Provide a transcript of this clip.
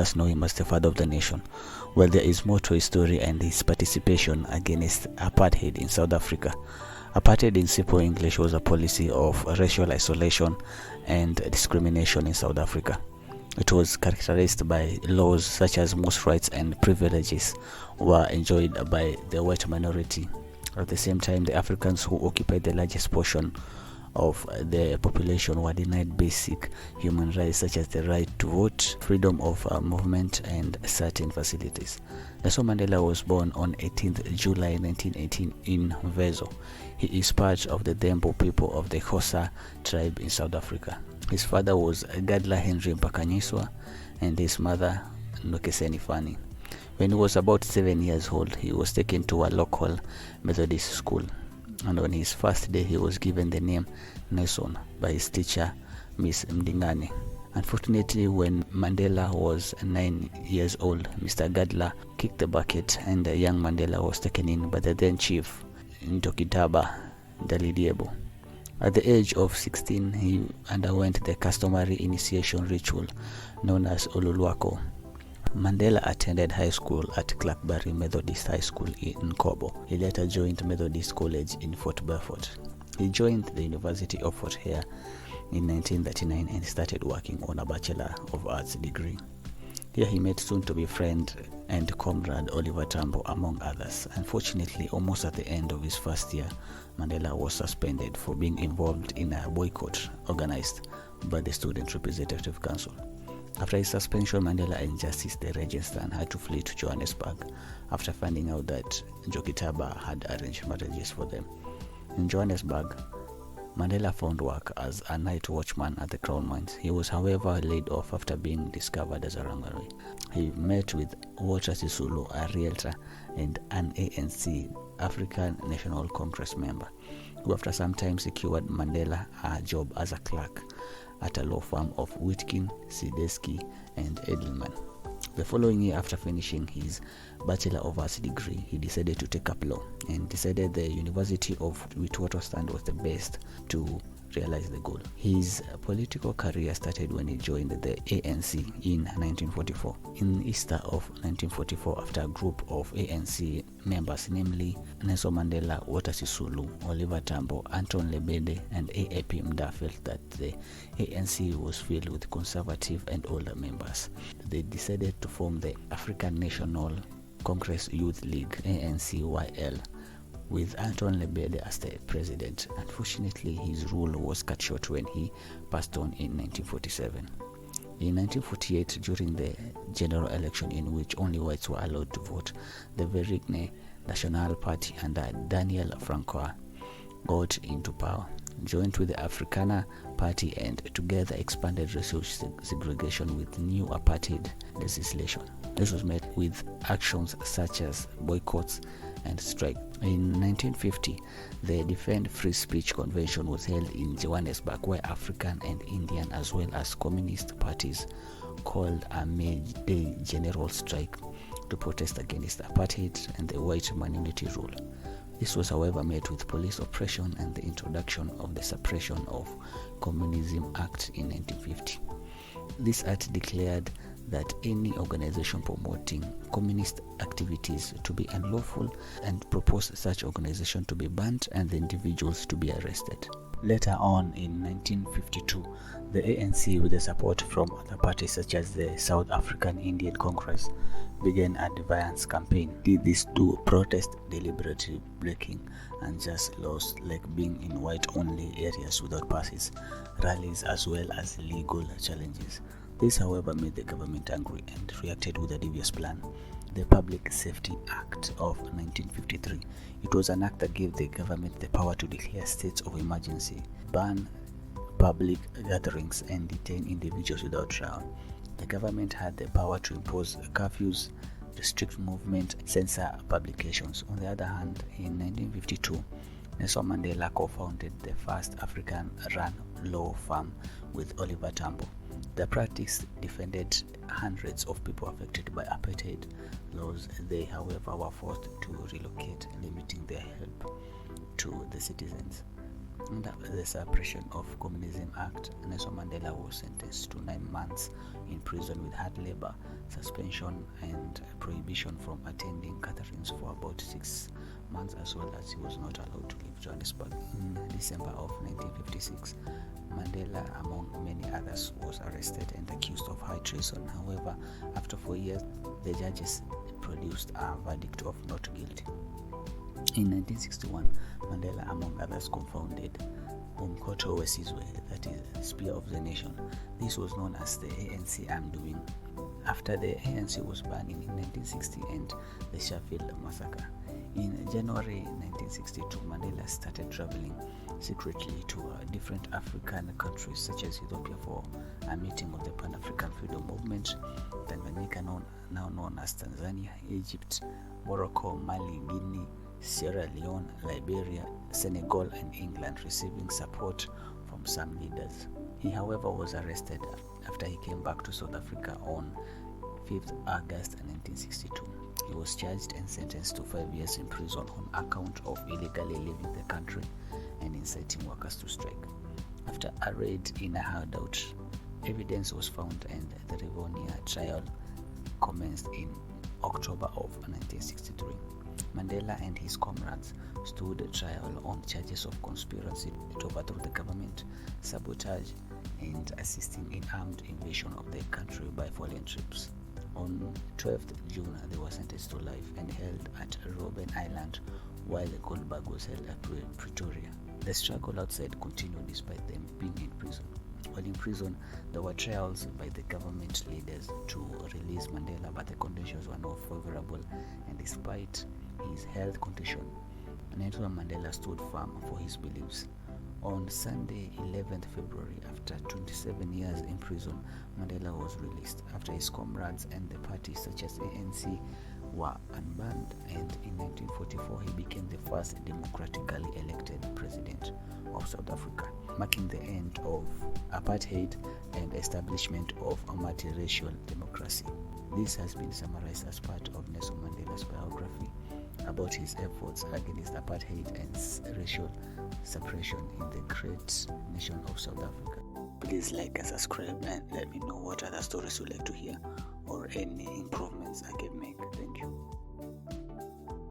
others know him as the father of the nation. Well, there is more to his story and his participation against apartheid in South Africa. Apartheid in simple English was a policy of racial isolation and discrimination in South Africa. It was characterized by laws such as most rights and privileges were enjoyed by the white minority. At the same time, the Africans who occupied the largest portion of the population were denied basic human rights such as the right to vote, freedom of movement, and certain facilities. Nelson Mandela was born on 18th July 1918 in Vezo. He is part of the Dembo people of the Xhosa tribe in South Africa. His father was Gadla Henry Mpakanyiswa and his mother Nokeseni Fani. When he was about 7 years old, he was taken to a local Methodist school, and on his first day he was given the name Nelson by his teacher, Miss Mdingane. Unfortunately, when Mandela was 9 years old, Mr. Gadla kicked the bucket and young Mandela was taken in by the then chief Ntokitaba Dalidiebo. At the age of 16, he underwent the customary initiation ritual known as Ululwako. Mandela attended high school at Clarkbury Methodist High School in Nkobo. He later joined Methodist College in Fort Beaufort. He joined the University of Fort Hare in 1939 and started working on a Bachelor of Arts degree. Here he met soon-to-be friend and comrade Oliver Tambo, among others. Unfortunately, almost at the end of his first year, Mandela was suspended for being involved in a boycott organized by the Student Representative Council. After his suspension, Mandela and Justice the Regenstein had to flee to Johannesburg after finding out that Jokitaba had arranged marriages for them. In Johannesburg, Mandela found work as a night watchman at the Crown Mines. He was, however, laid off after being discovered as a runaway. He met with Walter Sisulu, a realtor, and an ANC, African National Congress member, who after some time secured Mandela a job as a clerk at a law firm of Witkin, Sideski, and Edelman. The following year, after finishing his Bachelor of Arts degree, he decided to take up law and decided the University of Witwatersrand was the best to realize the goal. His political career started when he joined the ANC in 1944. In Easter of 1944, after a group of ANC members, namely Nelson Mandela, Walter Sisulu, Oliver Tambo, Anton Lebede, and AAP Mda, felt that the ANC was filled with conservative and older members, they decided to form the African National Congress Youth League, ANCYL, with Anton Lebede as the president. Unfortunately, his rule was cut short when he passed on in 1947. In 1948, during the general election in which only whites were allowed to vote, the Verigne National Party under Daniel Francois got into power, joined with the Afrikaner Party, and together expanded racial segregation with new apartheid legislation. This was met with actions such as boycotts and strike. In 1950, the Defend Free Speech Convention was held in Johannesburg, where African and Indian as well as communist parties called a May-Day general strike to protest against apartheid and the white minority rule. This was, however, met with police oppression and the introduction of the Suppression of Communism Act in 1950. This act declared that any organization promoting communist activities to be unlawful and proposed such organization to be banned and the individuals to be arrested. Later on in 1952, the ANC, with the support from other parties such as the South African Indian Congress, began a defiance campaign. Did this to protest deliberately breaking unjust laws like being in white-only areas without passes, rallies, as well as legal challenges. This, however, made the government angry and reacted with a devious plan, the Public Safety Act of 1953. It was an act that gave the government the power to declare states of emergency, ban public gatherings, and detain individuals without trial. The government had the power to impose curfews, restrict movement, censor publications. On the other hand, in 1952, Nelson Mandela co-founded the first African-run law firm with Oliver Tambo. The practice defended hundreds of people affected by apartheid laws. They, however, were forced to relocate, limiting their help to the citizens. Under the Suppression of Communism Act, Nelson Mandela was sentenced to 9 months in prison with hard labor, suspension, and prohibition from attending gatherings for about 6 months, as well as he was not allowed to leave Johannesburg. In December of 1956, Mandela, among many others, was arrested and accused of high treason. However, after 4 years, the judges produced a verdict of not guilty. In 1961, Mandela, among others, co-founded Umkhonto weSizwe, that is, Spear of the Nation. This was known as the ANC Armed Wing. After the ANC was banned in 1960 and the Sheffield Massacre. In January 1962, Mandela started traveling secretly to different African countries such as Ethiopia for a meeting of the Pan-African Freedom Movement, Tanganyika, now known as Tanzania, Egypt, Morocco, Mali, Guinea, Sierra Leone, Liberia, Senegal, and England, receiving support from some leaders. He, however, was arrested after he came back to South Africa on 5th August 1962. He was charged and sentenced to 5 years in prison on account of illegally leaving the country and inciting workers to strike. After a raid in a hideout, evidence was found and the Rivonia trial commenced in October of 1963. Mandela and his comrades stood trial on charges of conspiracy to overthrow the government, sabotage, and assisting in armed invasion of the country by foreign troops. On 12th June, they were sentenced to life and held at Robben Island, while Goldberg was held at Pretoria. The struggle outside continued despite them being in prison. While in prison, there were trials by the government leaders to release Mandela, but the conditions were not favorable, and despite his health condition, Nelson Mandela stood firm for his beliefs. On Sunday, 11th February, after 27 years in prison, Mandela was released after his comrades and the parties such as ANC were unbanned, and in 1944 he became the first democratically elected president of South Africa, marking the end of apartheid and establishment of a multiracial democracy. This has been summarized as part of Nelson Mandela's biography about his efforts against apartheid and racial suppression in the great nation of South Africa. Please like and subscribe and let me know what other stories you'd like to hear or any improvements I can make. Thank you.